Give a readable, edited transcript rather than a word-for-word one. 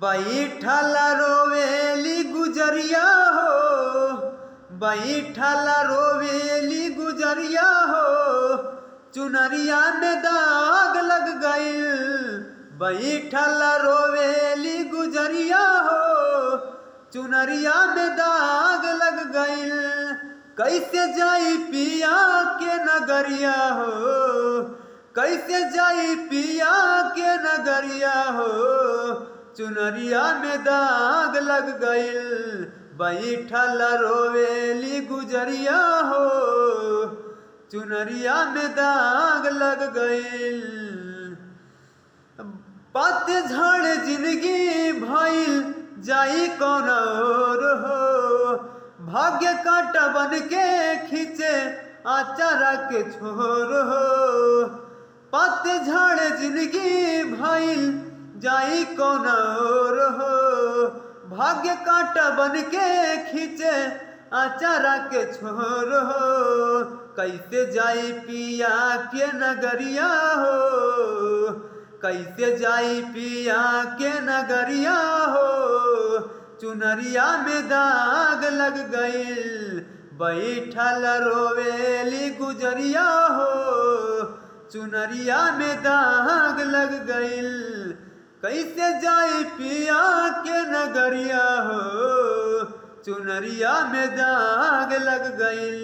बैठल रोवेली गुजरिया हो, बैठल रोवेली गुजरिया हो, चुनरिया में दाग लग गइल। बैठल रोवेली गुजरिया हो, चुनरिया में दाग लग गइल। कैसे जाई पिया के नगरिया हो, कैसे जाई पिया के नगरिया हो, चुनरिया में दाग लग गइल। बैठल रोवेली गुजरिया हो, चुनरिया में दाग लग गइल। पतझड़ जिंदगी भइल जाई कौन और हो, भाग्य कांटा बन के खींचे आचारा के छोर हो। पतझड़ जिंदगी भइल जाई कौन और हो, भाग्य कांटा बन के खींचे आचारा के छोर हो। कैसे जाई पिया के नगरिया हो, कैसे जाई पिया के नगरिया हो, चुनरिया में दाग लग गइल। बैठल रोवेली गुजरिया हो, चुनरिया में दाग लग गइल। कैसे जाई पिया के नगरिया हो, चुनरिया में दाग लग गइल।